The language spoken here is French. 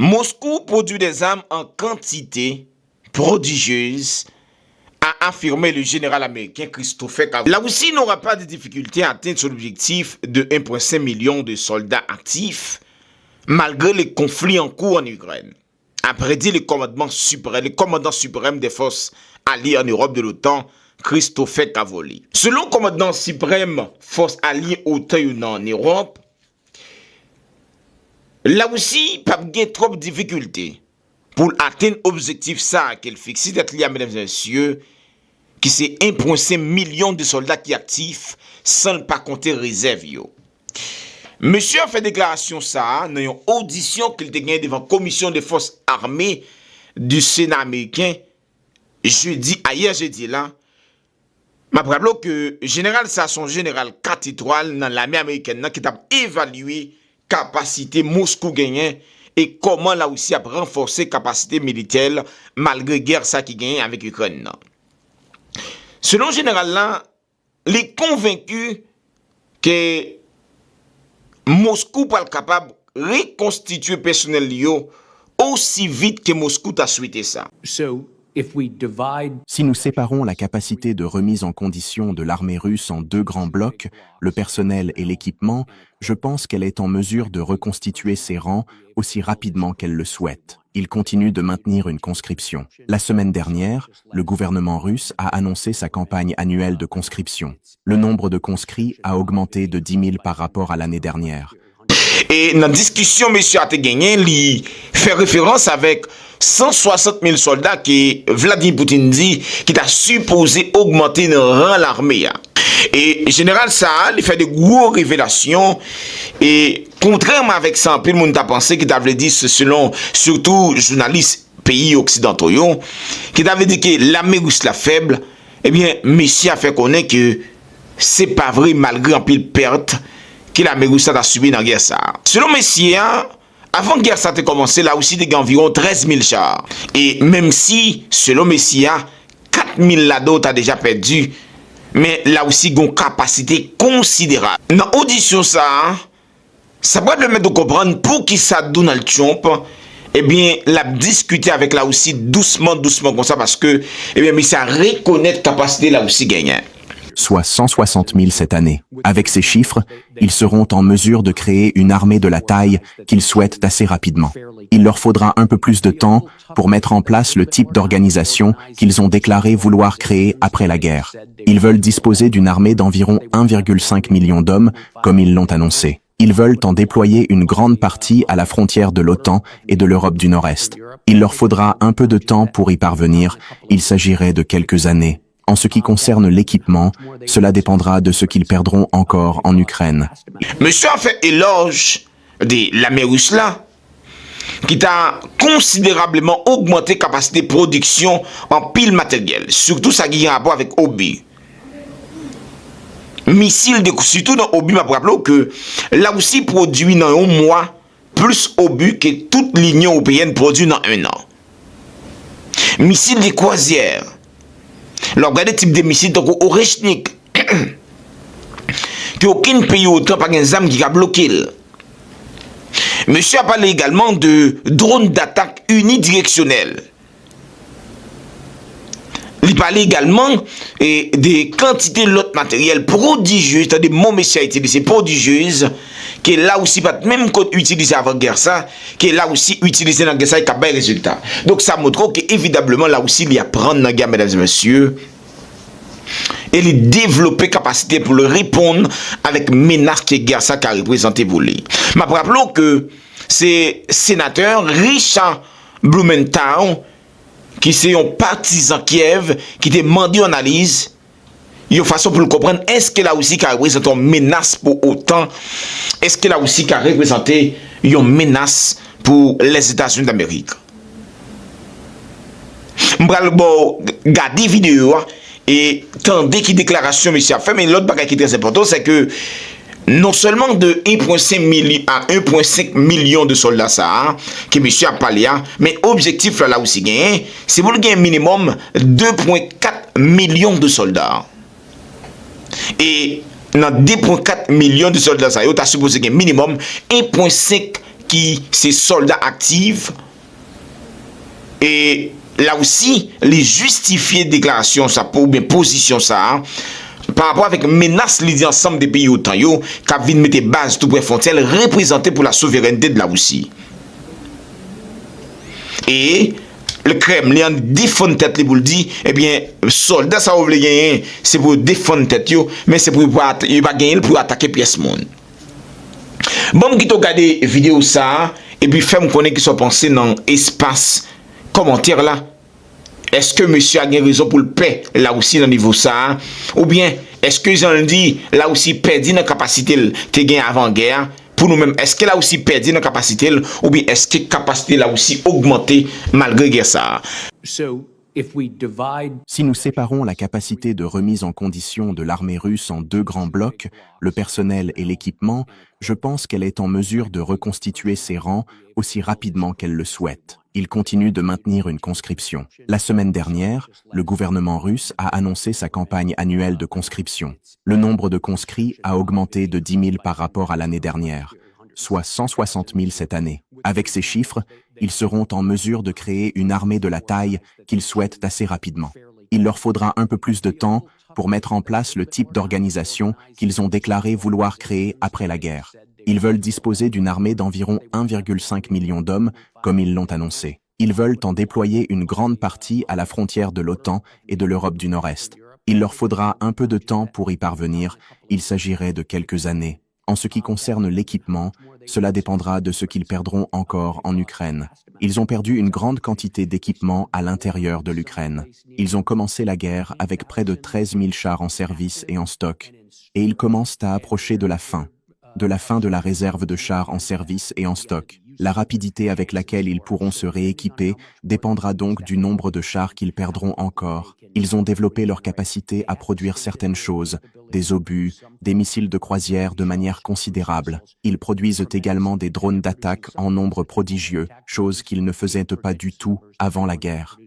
Moscou produit des armes en quantité prodigieuse, a affirmé le général américain Christopher Cavoli. La Russie n'aura pas de difficulté à atteindre son objectif de 1,5 million de soldats actifs malgré les conflits en cours en Ukraine, a prédit le commandant suprême des forces alliées en Europe de l'OTAN, Christopher Cavoli. Selon le commandant suprême forces alliées OTAN en Europe, la Russie n'a pas trop de difficultés pour atteindre l'objectif ça qu'elle fixe, c'est-à-dire, mesdames et messieurs, qui c'est 1,5 million de soldats qui actifs sans ne pas compter réserve. Monsieur a fait déclaration ça dans une audition qu'il a gagnée devant la commission des forces armées du Sénat américain hier jeudi là. Je rappelle que général ça son général 4 étoiles dans l'armée américaine qui a évalué capacité Moscou gagnée et comment là aussi a renforcé capacité militaire malgré guerre ça qui gagne avec l'Ukraine. Selon le général là, il est convaincu que Moscou pas capable de reconstituer personnel aussi vite que Moscou t'a souhaité ça. Si nous séparons la capacité de remise en condition de l'armée russe en deux grands blocs, le personnel et l'équipement, je pense qu'elle est en mesure de reconstituer ses rangs aussi rapidement qu'elle le souhaite. Il continue de maintenir une conscription. La semaine dernière, le gouvernement russe a annoncé sa campagne annuelle de conscription. Le nombre de conscrits a augmenté de 10 000 par rapport à l'année dernière. Et dans la discussion, M. a gagné, il fait référence avec 160 000 soldats que Vladimir Poutine dit qu'il a supposé augmenter le rang de l'armée. Et général Saal, il fait de grosses révélations. Et contrairement avec ça, tout le monde a pensé qu'il avait dit, selon surtout journalistes pays occidentaux, qu'il avait dit que l'armée russe la faible. Eh bien, Messi a fait connaître que c'est pas vrai malgré un pile perte que l'armée russe a subi dans la guerre ça. Selon Messi, avant que la guerre ça a commencé, là aussi, il y a environ 13 000 chars. Et même si, selon Messi, 4 000 là-dedans a déjà perdu, mais là aussi, il y a une capacité considérable. Dans l'audition, ça va permettre de comprendre pour qui ça Donald Trump, eh bien, l'a discuté avec là aussi doucement comme ça, parce que, eh bien, mais ça reconnaît la capacité là aussi gagnante. Soit 160 000 cette année. Avec ces chiffres, ils seront en mesure de créer une armée de la taille qu'ils souhaitent assez rapidement. Il leur faudra un peu plus de temps pour mettre en place le type d'organisation qu'ils ont déclaré vouloir créer après la guerre. Ils veulent disposer d'une armée d'environ 1,5 million d'hommes, comme ils l'ont annoncé. Ils veulent en déployer une grande partie à la frontière de l'OTAN et de l'Europe du Nord-Est. Il leur faudra un peu de temps pour y parvenir. Il s'agirait de quelques années. En ce qui concerne l'équipement, cela dépendra de ce qu'ils perdront encore en Ukraine. Monsieur a fait éloge de l'armée russe là, qui a considérablement augmenté la capacité de production en pile matériel, surtout ça qui a rapport avec Obi. Missiles de surtout dans Obi, m'a rappelé que la Russie produit dans un mois plus Obi que toute l'Union européenne produit dans un an. Missiles de croisière. Alors, regardez le type de missiles, donc au Rechnik, qu'aucun pays autant pas un arme qui a bloqué. Monsieur a parlé également de drones d'attaque unidirectionnels. Il parlait également des quantités de l'autre matériel prodigieuses, c'est-à-dire mon monsieur a utilisé prodigieuses, qui est là aussi pas même qu'on utilisait avant guerre ça, qui est là aussi utilisé dans la guerre ça et qui a bien résultat. Donc ça montre qu'évidemment là aussi il y a prendre dans la guerre, mesdames et messieurs, et il développer capacité pour le répondre avec menace que guerre ça qu'a représenté pour lui. Mais rappelons que c'est sénateur Richard Blumenthal qui c'est un partisan Kiev qui t'a demandé une analyse. Il y a une façon pour le comprendre. Est-ce que là aussi qui a représenté une menace pour autant? Est-ce que là aussi qui a représenté une menace pour les États-Unis d'Amérique? Je vais regarder la vidéo et tendez qui déclaration monsieur a fait, mais l'autre bagage qui est très important, c'est que non seulement de 1,5 million à 1,5 million de soldats ça, que monsieur a parlé, mais objectif là aussi gagné, c'est pour gagner minimum 2,4 millions de soldats. Et dans 2,4 millions de soldats ça, tu as supposé gagner minimum 1,5 qui c'est soldats actifs. Et là aussi, les justifier déclaration ça pour bien position ça hein, par rapport avec menace les ensemble des pays autant yo qui viennent mettre base tout près frontière représenté pour la souveraineté de la Russie. Et le Kremlin défend tête les pour le dire eh bien soldats ça veut gagner c'est pour défendre tête yo mais c'est pour pas gagner pour attaquer pièce monde. Bon qui to regarder vidéo ça et puis fait me connaître qui sont pensés dans espace commentaire là. Est-ce que monsieur a bien raison pour le paix là aussi dans le niveau ça ou bien est-ce que j'en dis là aussi perdu dans capacité te gain avant guerre pour nous-mêmes est-ce que là aussi perdu dans capacité ou bien est-ce que capacité là aussi augmenté malgré guerre ça. Si nous séparons la capacité de remise en condition de l'armée russe en deux grands blocs, le personnel et l'équipement, je pense qu'elle est en mesure de reconstituer ses rangs aussi rapidement qu'elle le souhaite. Il continue de maintenir une conscription. La semaine dernière, le gouvernement russe a annoncé sa campagne annuelle de conscription. Le nombre de conscrits a augmenté de 10 000 par rapport à l'année dernière, soit 160 000 cette année. Avec ces chiffres, ils seront en mesure de créer une armée de la taille qu'ils souhaitent assez rapidement. Il leur faudra un peu plus de temps pour mettre en place le type d'organisation qu'ils ont déclaré vouloir créer après la guerre. Ils veulent disposer d'une armée d'environ 1,5 million d'hommes, comme ils l'ont annoncé. Ils veulent en déployer une grande partie à la frontière de l'OTAN et de l'Europe du Nord-Est. Il leur faudra un peu de temps pour y parvenir, il s'agirait de quelques années. En ce qui concerne l'équipement, cela dépendra de ce qu'ils perdront encore en Ukraine. Ils ont perdu une grande quantité d'équipements à l'intérieur de l'Ukraine. Ils ont commencé la guerre avec près de 13 000 chars en service et en stock. Et ils commencent à approcher de la fin de la réserve de chars en service et en stock. La rapidité avec laquelle ils pourront se rééquiper dépendra donc du nombre de chars qu'ils perdront encore. Ils ont développé leur capacité à produire certaines choses, des obus, des missiles de croisière de manière considérable. Ils produisent également des drones d'attaque en nombre prodigieux, chose qu'ils ne faisaient pas du tout avant la guerre.